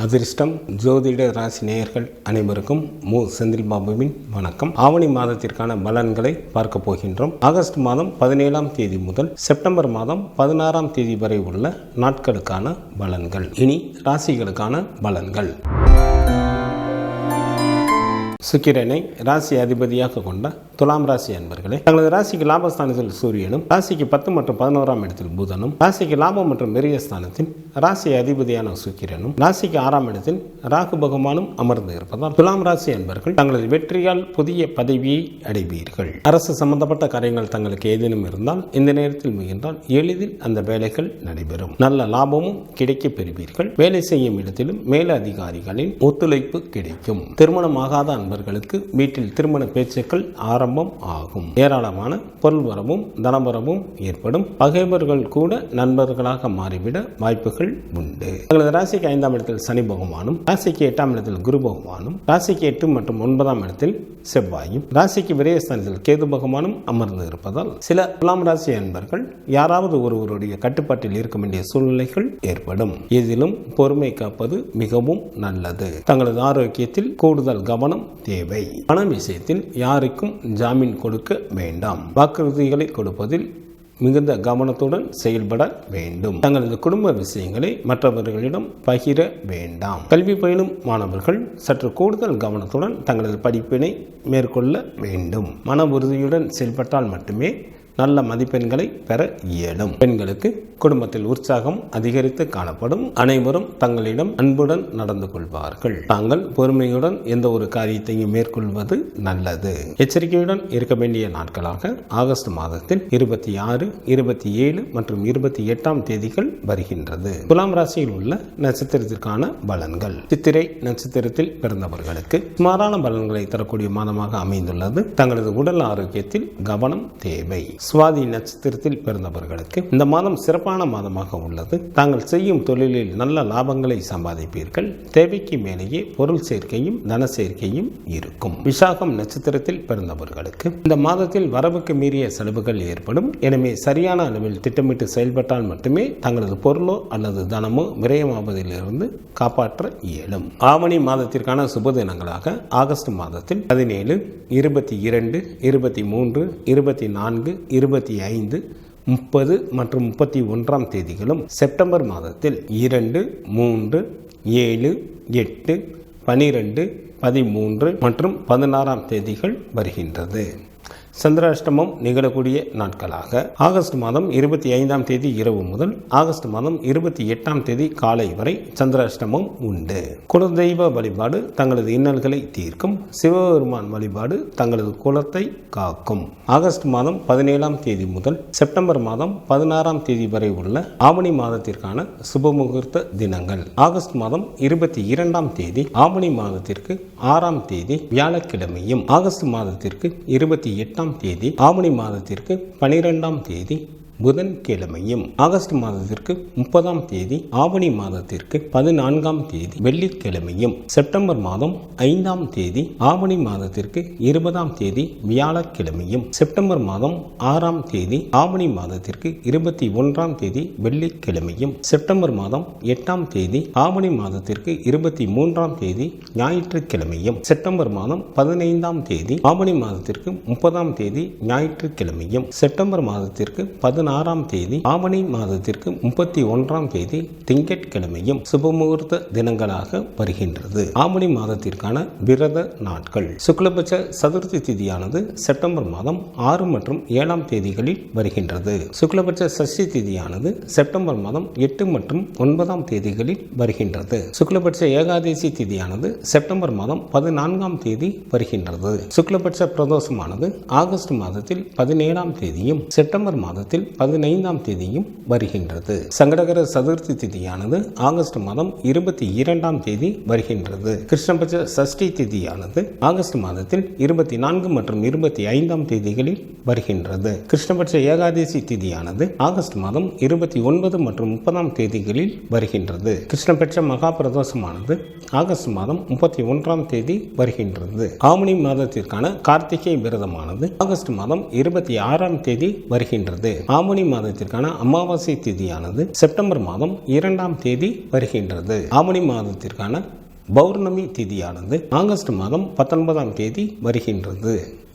அதிர்ஷ்டம் ஜோதிட ராசி நேயர்கள் அனைவருக்கும் மு செந்தில் பாபுவின் வணக்கம். ஆவணி மாதத்திற்கான பலன்களை பார்க்க போகின்றோம். ஆகஸ்ட் மாதம் 17ஆம் தேதி முதல் செப்டம்பர் மாதம் 16ஆம் தேதி வரை உள்ள நாட்களுக்கான பலன்கள். இனி ராசிகளுக்கான பலன்கள். சுக்கிரனை ராசி அதிபதியாக கொண்ட துலாம் ராசி அன்பர்களே, தங்களது ராசிக்கு லாபஸ்தானத்தில் சூரியனும், ராசிக்கு 10 மற்றும் 11ஆம் இடத்தில் புதனும், ராசிக்கு லாபம் மற்றும் விரயஸ்தானத்தில் ராசி அதிபதியான சுக்கிரனும், ராசிக்கு 6ஆம் இடத்தில் ராகு பகவானும் அமர்ந்து இருப்பதால் துலாம் ராசி அன்பர்கள் தங்களது வெற்றியால் புதிய பதவியை அடைவீர்கள். அரசு சம்பந்தப்பட்ட காரியங்கள் தங்களுக்கு ஏதேனும் இருந்தால் இந்த நேரத்தில் முயன்றால் எளிதில் அந்த வேலைகள் நடைபெறும். நல்ல லாபமும் கிடைக்க பெறுவீர்கள். வேலை செய்யும் இடத்திலும் மேல அதிகாரிகளின் ஒத்துழைப்பு கிடைக்கும். திருமணமாகாத அன்பர்களுக்கு வீட்டில் திருமண பேச்சுக்கள் ஆரம்பம் ஆகும். ஏராளமான பொருள் வரவும் தனவரவும் ஏற்படும். பகைவர்கள் கூட நண்பர்களாக மாறிவிட வாய்ப்புகள் உண்டு. தங்களது ராசிக்கு 5ஆம் இடத்தில் சனி பகவானும், ராசிக்கு 8ஆம் இடத்தில் குரு பகவானும், ராசிக்கு 8 மற்றும் 9ஆம் இடத்தில் செவ்வாயும், ராசிக்கு விரயஸ்தானத்தில் கேது பகவானும் அமர்ந்து இருப்பதால் சில துலாம் ராசி அன்பர்கள் யாராவது ஒருவருடைய கட்டுப்பாட்டில் இருக்க வேண்டிய சூழ்நிலைகள் ஏற்படும். இதிலும் பொறுமை காப்பது மிகவும் நல்லது. தங்களது ஆரோக்கியத்தில் கூடுதல் கவனம் தேவை. பண விஷயத்தில் யாருக்கும் ஜாமீன் கொடுக்க வேண்டாம். வாக்குறுதிகளை கொடுப்பதில் மிகுந்த கவனத்துடன் செயல்பட வேண்டும். தங்களது குடும்ப விஷயங்களை மற்றவர்களிடம் பகிர வேண்டாம். கல்வி பயிலும் மாணவர்கள் சற்று கூடுதல் கவனத்துடன் தங்களது படிப்பினை மேற்கொள்ள வேண்டும். மன உறுதியுடன் செயல்பட்டால் மட்டுமே நல்ல மதிப்பெண்களை பெற இயலும். பெண்களுக்கு குடும்பத்தில் உற்சாகம் அதிகரித்து காணப்படும். அனைவரும் தங்களிடம் அன்புடன் நடந்து கொள்வார்கள். தாங்கள் பொறுமையுடன் எந்த ஒரு காரியத்தையும் மேற்கொள்வது நல்லது. எச்சரிக்கையுடன் இருக்க வேண்டிய நாட்களாக ஆகஸ்ட் மாதத்தில் 26, 27 மற்றும் 28ஆம் தேதிகள் வருகின்றது. துலாம் ராசியில் உள்ள நட்சத்திரத்திற்கான பலன்கள். சித்திரை நட்சத்திரத்தில் பிறந்தவர்களுக்கு சுமாரான பலன்களை தரக்கூடிய மாதமாக அமைந்துள்ளது. தங்களது உடல் ஆரோக்கியத்தில் கவனம் தேவை. சுவாதி நட்சத்திரத்தில் பிறந்தவர்களுக்கு இந்த மாதம் சிறப்பான மாதமாக உள்ளது. தாங்கள் செய்யும் தொழிலில் நல்ல லாபங்களை சம்பாதிப்பீர்கள். தேவைக்கு மேலேயே பொருள் சேர்க்கையும் தன சேர்க்கையும் இருக்கும். விசாகம் நட்சத்திரத்தில் பிறந்தவர்களுக்கு இந்த மாதத்தில் வரவுக்கு மீறிய செலவுகள் ஏற்படும். எனவே சரியான அளவில் திட்டமிட்டு செயல்பட்டால் மட்டுமே தங்களது பொருளோ அல்லது தனமோ விரயமாவதிலிருந்து காப்பாற்ற இயலும். ஆவணி மாதத்திற்கான சுப தினங்களாக ஆகஸ்ட் மாதத்தில் 17, 22, 23, 24, 25, 30 மற்றும் 31ஆம் தேதிகளும், செப்டம்பர் மாதத்தில் 2, 3, 7, 8, 12, 13 மற்றும் 16ஆம் தேதிகள் வருகின்றது. சந்திராஷ்டமம் நிகழக்கூடிய நாட்களாக ஆகஸ்ட் மாதம் 25ஆம் தேதி இரவு முதல் ஆகஸ்ட் மாதம் 28ஆம் தேதி காலை வரை சந்திராஷ்டமம் உண்டு. குலதெய்வ வழிபாடு தங்களது இன்னல்களை தீர்க்கும். சிவபெருமான் வழிபாடு தங்களது குலத்தை காக்கும். ஆகஸ்ட் மாதம் 17ஆம் தேதி முதல் செப்டம்பர் மாதம் 16ஆம் தேதி வரை உள்ள ஆவணி மாதத்திற்கான சுபமுகூர்த்த தினங்கள். ஆகஸ்ட் மாதம் 22ஆம் தேதி ஆவணி மாதத்திற்கு 6ஆம் தேதி வியாழக்கிழமையும், ஆகஸ்ட் மாதத்திற்கு 28ஆம் தேதி ஆவணி மாதத்திற்கு 12ஆம் தேதி புதன் கிழமையும், ஆகஸ்ட் மாதத்திற்கு 30ஆம் தேதி ஆவணி மாதத்திற்கு 14ஆம் தேதி வெள்ளிக்கிழமையும், செப்டம்பர் மாதம் 5ஆம் தேதி ஆவணி மாதத்திற்கு 20ஆம் தேதி வியாழக்கிழமையும், செப்டம்பர் மாதம் 6ஆம் தேதி ஆவணி மாதத்திற்கு 21ஆம் தேதி வெள்ளிக்கிழமையும், செப்டம்பர் மாதம் 8ஆம் தேதி ஆவணி மாதத்திற்கு 23ஆம் தேதி ஞாயிற்றுக்கிழமையும், செப்டம்பர் மாதம் 15ஆம் தேதி ஆவணி மாதத்திற்கு 30ஆம் தேதி ஞாயிற்றுக்கிழமையும், செப்டம்பர் மாதத்திற்கு 16ஆம் தேதி ஆவணி மாதத்திற்கு 31ஆம் தேதி திங்கட்கிழமையும் சுபமுகூர்த்த தினங்களாக வருகின்றது. ஆவணி மாதத்திற்கான விரத நாட்கள். சுக்லபட்ச சதுர்த்தி திதியானது செப்டம்பர் மாதம் 6 மற்றும் 7ஆம் தேதிகளில் வருகின்றது. சுக்லபட்ச சஷ்டி திதியானது செப்டம்பர் மாதம் 8 மற்றும் 9ஆம் தேதிகளில் வருகின்றது. சுக்லபட்ச ஏகாதசி திதியானது செப்டம்பர் மாதம் 14ஆம் தேதி வருகின்றது. சுக்லபட்ச பிரதோஷமானது ஆகஸ்ட் மாதத்தில் 17ஆம் தேதியும் செப்டம்பர் மாதத்தில் 15ஆம் தேதியும் வருகின்றது. சங்கடகர சதுர்த்தி திதியானது ஆகஸ்ட் மாதம் 22ஆம் தேதி வருகின்றது. கிருஷ்ணபட்ச சஷ்டி திதியானது ஆகஸ்ட் மாதத்தில் 24 மற்றும் 25ஆம் தேதிகளில் வருகின்றது. கிருஷ்ணபட்ச ஏகாதசி திதியானது ஆகஸ்ட் மாதம் 29 மற்றும் 30ஆம் தேதிகளில் வருகின்றது. கிருஷ்ணபட்ச மகா பிரதோஷமானது ஆகஸ்ட் மாதம் 31ஆம் தேதி வருகின்றது. ஆவணி மாதத்திற்கான கார்த்திகை விரதமானது ஆகஸ்ட் மாதம் 26ஆம் தேதி வருகின்றது. ஆவணி மாதத்திற்கான அமாவாசை திதியானது செப்டம்பர் மாதம் 2ஆம் தேதி வருகின்றது. ஆவணி மாதத்திற்கான பௌர்ணமி திதியானது ஆகஸ்ட் மாதம் 19ஆம் தேதி வருகின்றது.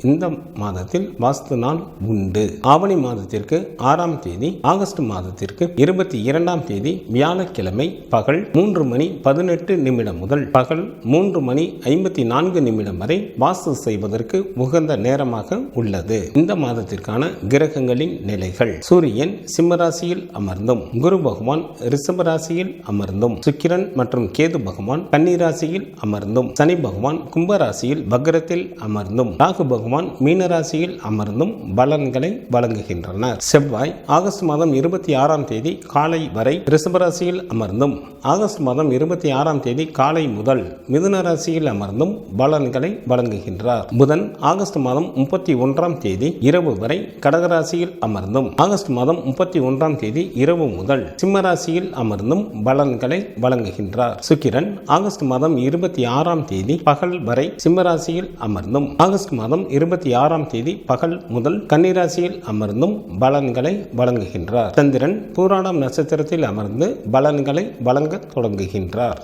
இந்த மாதத்தில் வாஸ்து நாள் உண்டு. ஆவணி மாதத்திற்கு 6ஆம் தேதி, ஆகஸ்ட் மாதத்திற்கு 22ஆம் தேதி வியாழக்கிழமை பகல் 3:18 முதல் பகல் 3:54 வரை வாஸ்து செய்வதற்கு உகந்த நேரமாக உள்ளது. இந்த மாதத்திற்கான கிரகங்களின் நிலைகள்: சூரியன் சிம்மராசியில் அமர்ந்தும், குரு பகவான் ரிஷபராசியில் அமர்ந்தும், சுக்கிரன் மற்றும் கேது பகவான் கன்னிராசியில் அமர்ந்தும், சனி பகவான் கும்பராசியில் வக்ரத்தில் அமர்ந்தும், ராகு பகவான் மீனராசியில் அமர்ந்தும் பலன்களை வழங்குகின்றனர். செவ்வாய் ஆகஸ்ட் மாதம் 26ஆம் தேதி காலை வரை ரிஷபராசியில் அமர்ந்தும், ஆகஸ்ட் மாதம் 26ஆம் தேதி காலை முதல் மிதுன ராசியில் அமர்ந்தும் பலன்களை வழங்குகின்றார். புதன் ஆகஸ்ட் மாதம் 31ஆம் தேதி இரவு வரை கடகராசியில் அமர்ந்தும், ஆகஸ்ட் மாதம் 31ஆம் தேதி இரவு முதல் சிம்மராசியில் அமர்ந்தும் பலன்களை வழங்குகின்றார். சுக்கிரன் ஆகஸ்ட் மாதம் 26ஆம் தேதி பகல் வரை சிம்மராசியில் அமர்ந்தும், ஆகஸ்ட் மாதம் 26ஆம் தேதி பகல் முதல் கன்னிராசியில் அமர்ந்தும் பலன்களை வழங்குகின்றார். சந்திரன் பூராடம் நட்சத்திரத்தில் அமர்ந்து பலன்களை வழங்க தொடங்குகின்றார்.